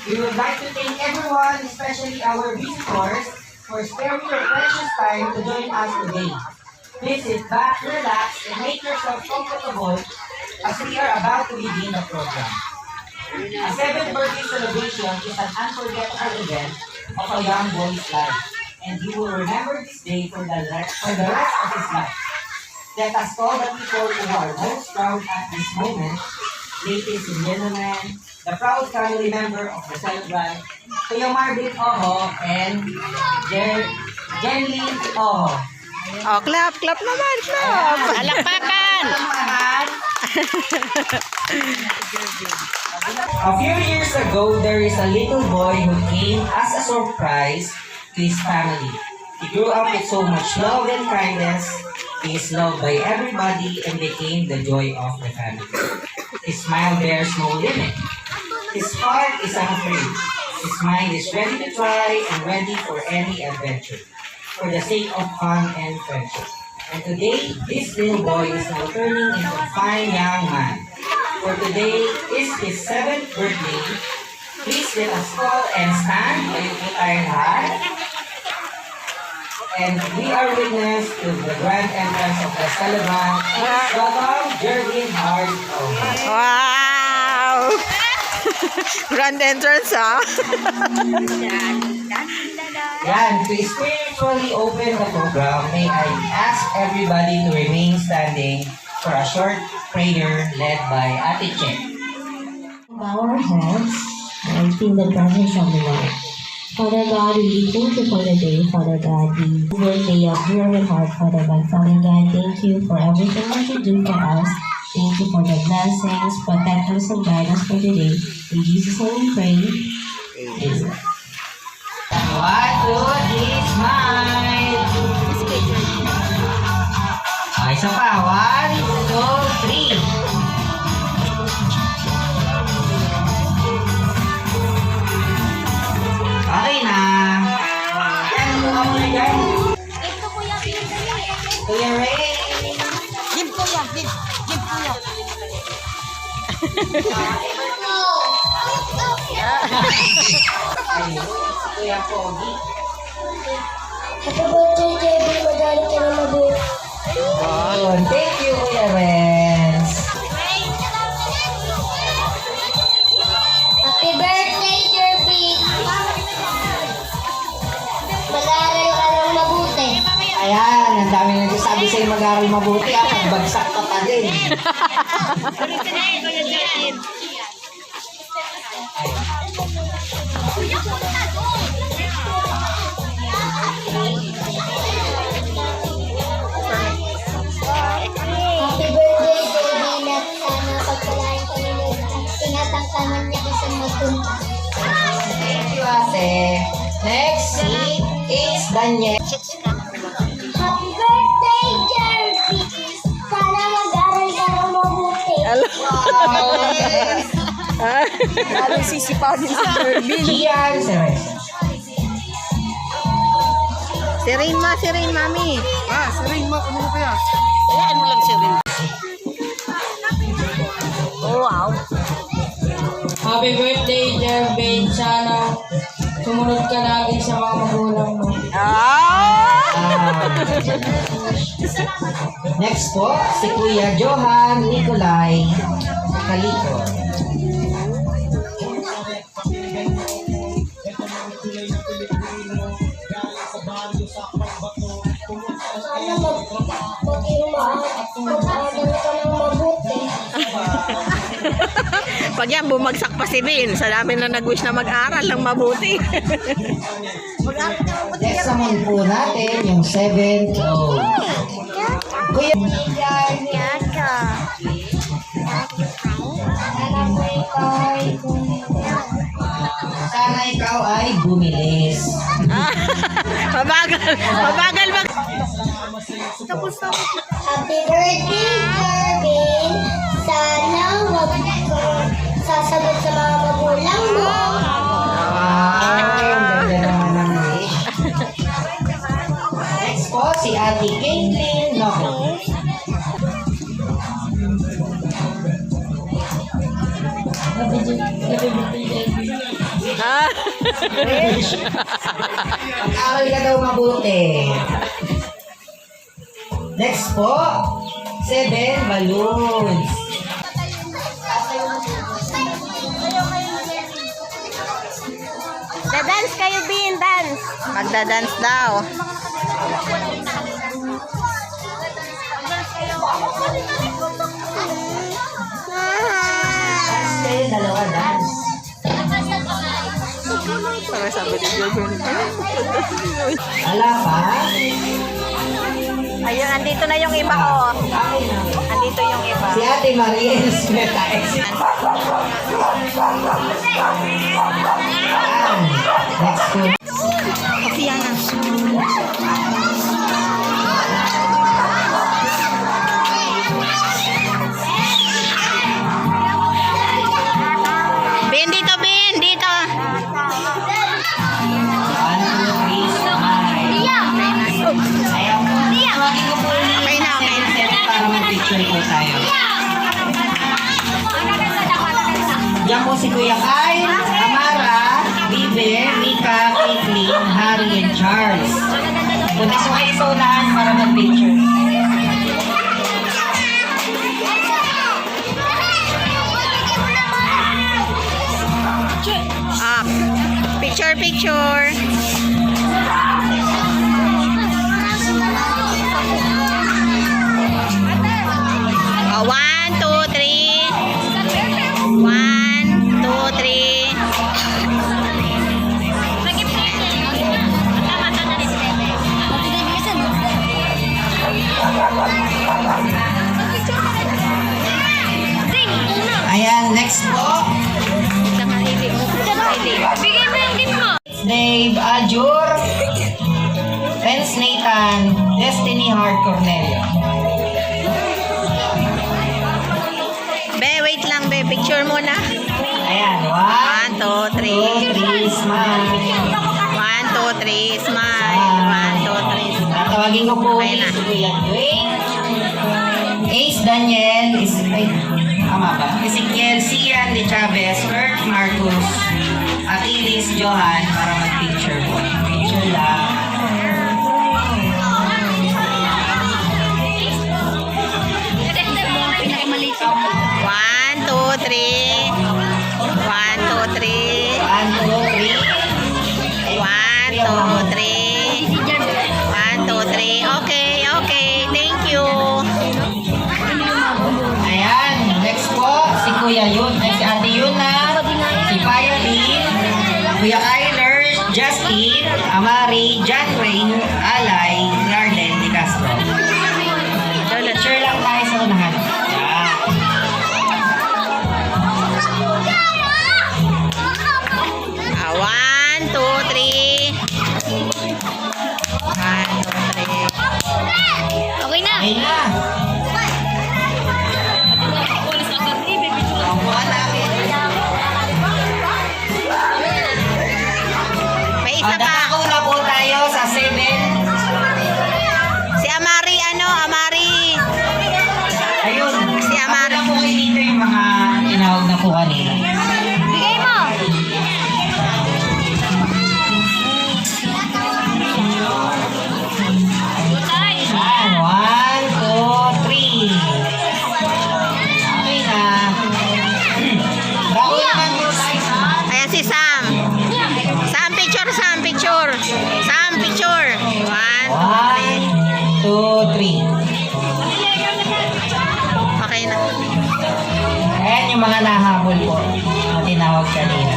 We would like to thank everyone, especially our visitors, for sparing your precious time to join us today. Please sit back, relax, and make yourself comfortable as we are about to begin the program. A 7th birthday celebration is an unforgettable event of a young boy's life, and he will remember this day for the rest of his life. Let us call the people who are most proud at this moment, ladies and gentlemen, the proud family member of the celebrant, Kuya Marvin Oho and Jenlyn Oho. Oh, clap naman, clap. Alakpakan. A few years ago, there is a little boy who came as a surprise to his family. He grew up with so much love and kindness. He is loved by everybody and became the joy of the family. His smile bears no limit. His heart is unafraid. His mind is ready to try and ready for any adventure, for the sake of fun and friendship. And today, this little boy is now turning into a fine young man. For today is his 7th birthday. Please let us call and stand by your iron heart. And we are witness to the grand entrance of the celebrant. Please welcome Jervin Hart. Wow! Grand entrance, ha? Yan, to spiritually open the program, may I ask everybody to remain standing for a short prayer led by Ate Che. Bow our heads and feel the presence of the Lord. Father God, we thank you for the day, Father God. We birthday of your heart, Father God. Father God, thank you for everything that you do for us. Thank you for the blessings, protect us and guide us for today. In Jesus' name we pray. Amen. 1, 2, 3, smile. Isa pa. 1, 2, 3. Okay na. Yan, mukha mo na dyan. Ito kuya, Kuya Ray. Give kuya, give kuya. Ayun, Kuya Pogi. Happy birthday, JB. Magaling ka na mabuti. Ayun, thank you, Kuya Renz. Happy birthday, JB. Mag-aaral ka ng mabuti. Ayan, ang dami nagsasabi sa'yo mag-aral mabuti. Pagbagsak pa pa din. Happy birthday, JB. At sana pagpalain ka nila at ingatan ka man niya isang magpunta. Thank you, Ate. Next, si is Daniel. Happy birthday, JB. Sana mag-aaral ka ng mabuti. Wow, yes. Lalo sisipaw din si Jervin. Kian Cereza. Si Rain, mami. Si Ring mo, ano mo kaya? Ayan mo lang si Rain. Oh, wow. Happy birthday, Jervin. Sana sumunod ka lagi sa mga magulang mo. Next po, si Kuya Johan Nicolay Calito. Sana mag-aaral ka ng mabuti. Pag yan, bumagsak pa si Vin. Sa dami na nag-wish na mag-aral ng mabuti. Next naman po natin yung 7th old. Kuya sana ikaw ay bumilis. Mabagal mag... Happy birthday, Jervin. Sana wag sasagot sa mga magulang mo. Ang ganda naman ng wish. Next po, si Ate Caitlin Noco. Happy birthday, Jervin. Mag-aral ka daw mabuti. Next po, 7 balloons. Da-dance kayo, Bin, dance. Magda-dance daw. Dance kayo, dalawa dance. Para sabi ni Jordan. Wala pa? Ayun, andito na yung iba, oh. Okay na. Andito yung iba. Si Ate Mariel Smeta exit. Next po. Okay, yan na. Bin, dito, Bin, dito. 1, 2, 3, smile. Ayaw mo. Tawagin ko po ulit Okay na, okay na. para mag-picture po tayo. Diyan po si Kuya Kyle, Amara, Bibe, Mika, Caitlin, Harry, and Charles. Punta sa kayo sa unahan para mag-picture. Up. Picture, picture. Oh, 1, 2, 3. 1, 2, 3. Ayan, next po. Dave Ajur, Pence Nathan, Destiny Heart Cornelio. Be, wait lang, be. Picture muna. Ayan, 1, 2, 3. 2, 3, smile. 1, 2, 3. Smile. 1, 2, 3. Tatawagin ko po Okay ulit na. si Kuya Dwayne. Ace Daniel, tama ba? Ezekiel, Sian de Chavez, Kurt Marcus, at Iris Johan para mag-picture po. Picture lang. One, two, three. 1, 2, 3. 1, 2, 3. 1, 2, 3. 1, 2, 3. Okay, okay. Thank you. Ayan, next po, si Kuya Yun, si Ate Yuna, si Violine, Kuya Kyler, Justin, Amari, John Wayne, Alay, Yarden, Di Castro. Picture lang tayo sa unahan. Ayan. Ah, 1, 2, 3. 1, 2, 3. Okay na. Ayun na. Ang buwan namin. May isa pa. Dadako na po tayo sa 7. Si Amari, Amari. Ayun. Si Amara. Ako na po kayo dito yung mga tinawag na po kanina. Bigay mo. Ayan, 1, 2, 3. Okay na. Dako naman po tayo sa Ayan si Sam. Sam, picture, Sam, picture. Sam, picture. 1, 1, 2, 3. okay na. Ayan yung mga nahabol po na tinawag kanina.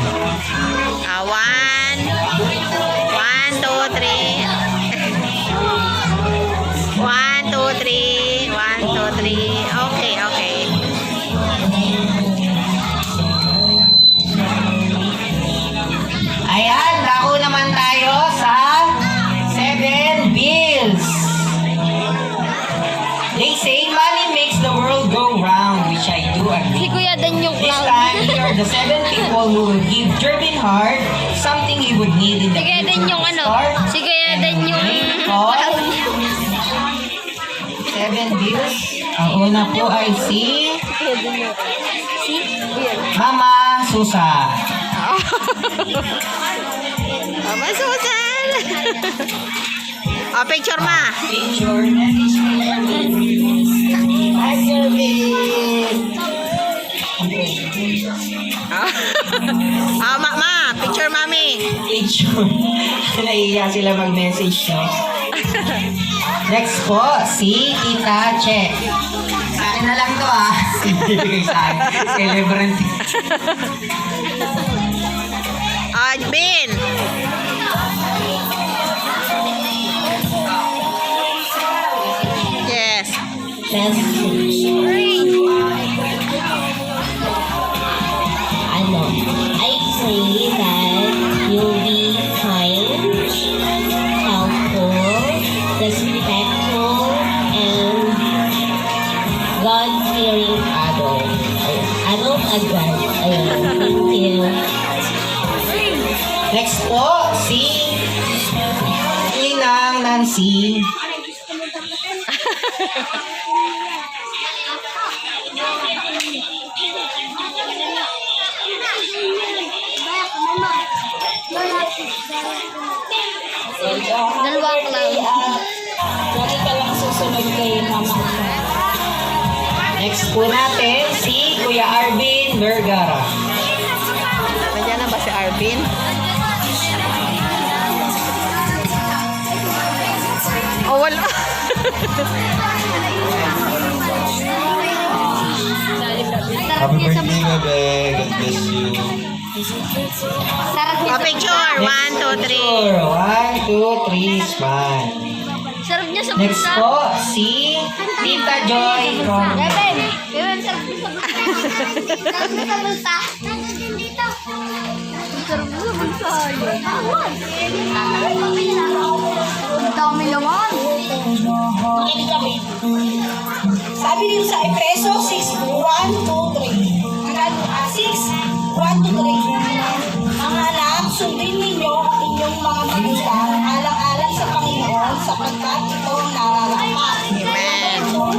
1, 1, 2, 3. 1, 2, 3. 1, 2, 3. Okay, okay. Ayan, dako naman tayo sa 7 bills. They say money makes the world go round, which I do Si agree. Kuya Dan yung This clown. time, we are the 7 people who will give Jervin Hart something he would need in the Si Kuya Dan future yung to ano. start. Si Kuya Dan yung... Because 7 bills. Ang una po ay si Mama Susa. Aba, Susan. Picture ma. Picture. Hi, Jervin! Ma, picture mami. Picture. Nahihiya sila mag-message, no? Next po, si Tita Che. Sa akin na lang to, ah. Ibigay sa akin. Celebrant. Bin. Yes. Ano, I pray that you'll be kind, helpful, respectful, and God-fearing adult. Adult agad. Ayun, thank you. Next po, si Inang Nancy. Dalawang lang. Lagi ka lang susunod kay mama. Next po natin, si Kuya Arvin Vergara. Nandiyan na ba si Arvin? Oh, wala. Happy birthday, Bebe. God bless you. Picture. 1, 2, 3. Picture. 1, 2, 3, smile. Sarap niya sa Next po, si Tita Joy from... Beben, sarap niya sa bulsa. Sarap niya sa bulsa. Nandun dito. Sarap niya sa bulsa. Ang dami naman. Sabi dito sa Efeso 6, 1, 2, 3. 6, 1, 2, 3. Mga anak, sundin ninyo ang inyong mga magulang alang-alang sa Panginoon sapagkat ito ang nararapat. Amen. Ito